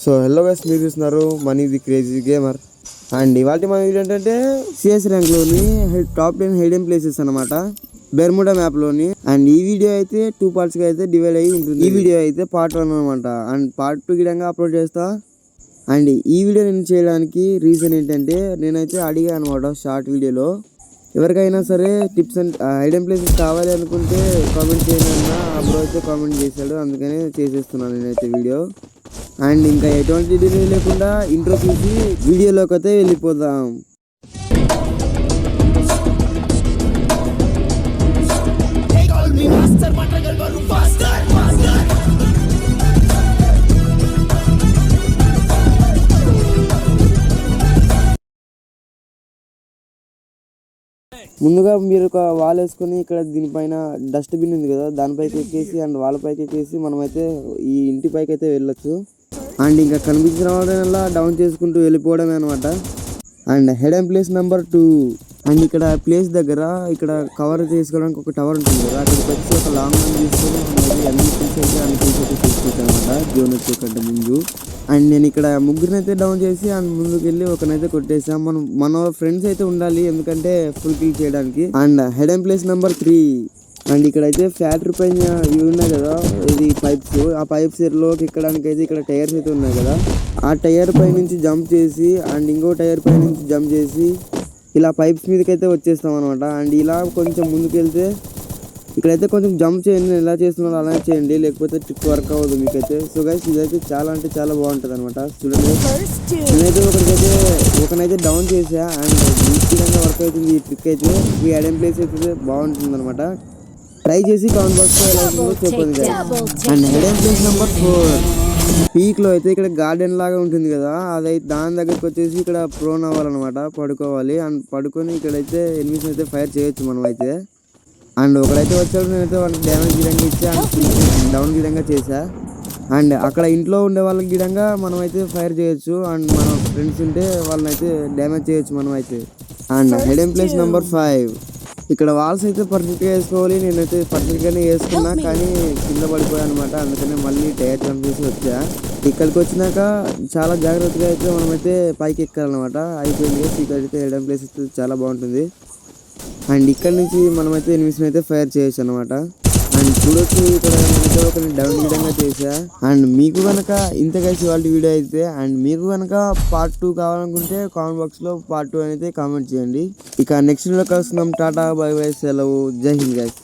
So hello guys, మీరు చూస్తున్నారు money the crazy gamer. And ఇవాళ మన వీడియో ఏంటంటే సిఎస్ ర్యాంక్లోని టాప్ 10 హైడెన్ ప్లేసెస్ అనమాట బెర్ముడా మ్యాప్లోని. అండ్ ఈ వీడియో అయితే 2 పార్ట్స్గా అయితే డివైడ్ అయ్యి ఉంటుంది. ఈ వీడియో అయితే పార్ట్ 1 అనమాట. అండ్ పార్ట్ 2 గిడంగా అప్లోడ్ చేస్తా. అండ్ ఈ వీడియో నేను చేయడానికి రీజన్ ఏంటంటే, నేనైతే అడిగా అనమాట షార్ట్ వీడియోలో, ఎవరికైనా సరే టిప్స్ అండ్ హైడెన్ ప్లేసెస్ కావాలి అనుకుంటే కామెంట్ చేయండి అన్న. అప్పుడు అయితే కామెంట్ చేశాడు, అందుకనే చేసేస్తున్నాను నేనైతే వీడియో. అండ్ ఇంకా ఎటువంటి డిలే లేకుండా ఇంట్రో చూసి వీడియోలోకి అయితే వెళ్ళిపోదాం. ముందుగా మీరు ఒక వాల్ వేసుకొని ఇక్కడ దీనిపైన డస్ట్బిన్ ఉంది కదా, దానిపైకి ఎక్కేసి అండ్ వాళ్ళపైకి ఎక్కేసి మనమైతే ఈ ఇంటి పైకి అయితే వెళ్ళొచ్చు. అండ్ ఇంకా కనిపించిన వాళ్ళ డౌన్ చేసుకుంటూ వెళ్ళిపోవడమే అనమాట. And Hayden place number 2. And ఇక్కడ ప్లేస్ దగ్గర ఇక్కడ కవర్ చేసుకోవడానికి ఒక టవర్ ఉంటుంది కదా, అక్కడికి వచ్చి ఒక లాంగ్ రన్ తీసుకొని అన్ని ప్లేస్ అయితే తీసుకొచ్చాను అనమాట జోన్ వచ్చే కంటే ముందు. అండ్ నేను ఇక్కడ ముగ్గురిని అయితే డౌన్ చేసి అండ్ ముందుకు వెళ్ళి ఒకనైతే కొట్టేసాం. మన ఫ్రెండ్స్ అయితే ఉండాలి, ఎందుకంటే ఫుల్ కిల్ చేయడానికి. And Hayden place number 3. And ఇక్కడైతే ఫ్యాక్టరీ పైన ఇవి ఉన్నాయి కదా, ఇది పైప్స్. ఆ పైప్స్ లోకి ఎక్కడానికి అయితే ఇక్కడ టైర్స్ అయితే ఉన్నాయి కదా, ఆ టైర్ పై నుంచి జంప్ చేసి అండ్ ఇంకో టైర్ పై నుంచి జంప్ చేసి ఇలా పైప్స్ మీదకైతే వచ్చేస్తాం అనమాట. అండ్ ఇలా కొంచెం ముందుకు వెళ్తే ఇక్కడైతే కొంచెం జంప్ చేయండి, నేను ఎలా చేస్తున్నాను అలానే చేయండి, లేకపోతే ట్రిక్ వర్క్ అవ్వదు మీకైతే. సో గైస్, ఇదైతే చాలా అంటే చాలా బాగుంటుంది అనమాట. చూడండి, నేనైతే ఒకనైతే డౌన్ చేసా అండ్ ఈజీగా వర్క్ అవుతుంది ఈ ట్రిక్ అయితే. ఈ హైడెన్ ప్లేస్ అయితే బాగుంటుంది అనమాట. ట్రై చేసి కామెంట్ బాక్స్లో ఎలా ఉంటుందో చెప్పండి guys. And Hayden place number 4. పీక్లో అయితే ఇక్కడ గార్డెన్ లాగా ఉంటుంది కదా, అదైతే దాని దగ్గరికి వచ్చేసి ఇక్కడ ప్రోన్ అవ్వాలన్నమాట, పడుకోవాలి. అండ్ పడుకొని ఇక్కడైతే ఎనిమిస్ అయితే ఫైర్ చేయొచ్చు మనం అయితే. అండ్ ఒకడైతే వచ్చాడు, నేనైతే వాళ్ళకి డ్యామేజ్ గిడంగా ఇచ్చా అండ్ డౌన్ గిడంగా చేసా. అండ్ అక్కడ ఇంట్లో ఉండే వాళ్ళకి గిడంగా మనం అయితే ఫైర్ చేయొచ్చు. అండ్ మన ఫ్రెండ్స్ ఉంటే వాళ్ళని అయితే డ్యామేజ్ చేయొచ్చు మనం అయితే. And Hayden place number 5. ఇక్కడ వాల్స్ అయితే పర్ఫెక్ట్గా వేసుకోవాలి, నేనైతే పర్ఫెక్ట్గానే వేసుకున్నా కానీ కింద పడిపోయా అనమాట. అందుకనే మళ్ళీ టైర్ జంప్ చేసి వచ్చా. ఇక్కడికి వచ్చినాక చాలా జాగ్రత్తగా అయితే మనమైతే పైకి ఎక్కాలన్నమాట. అయిపోయింది, ఇక్కడైతే హైడెన్ ప్లేస్ అయితే చాలా బాగుంటుంది. అండ్ ఇక్కడ నుంచి మనమైతే ఎనిమిస్ని అయితే ఫైర్ చేయొచ్చు అనమాట. అండ్ చూడొచ్చు, ఇక్కడ నేనైతే ఒక డౌన్ విధంగా చేసా. అండ్ మీకు కనుక ఇంత కలిసి వాళ్ళ వీడియో అయితే, అండ్ మీకు కనుక పార్ట్ 2 కావాలనుకుంటే కామెంట్ బాక్స్లో పార్ట్ 2 అయితే కామెంట్ చేయండి. ఇక నెక్స్ట్ వీడియో కలుస్తున్నాం. టాటా, బై బై, సెలవు, జై హింద్ గైస్.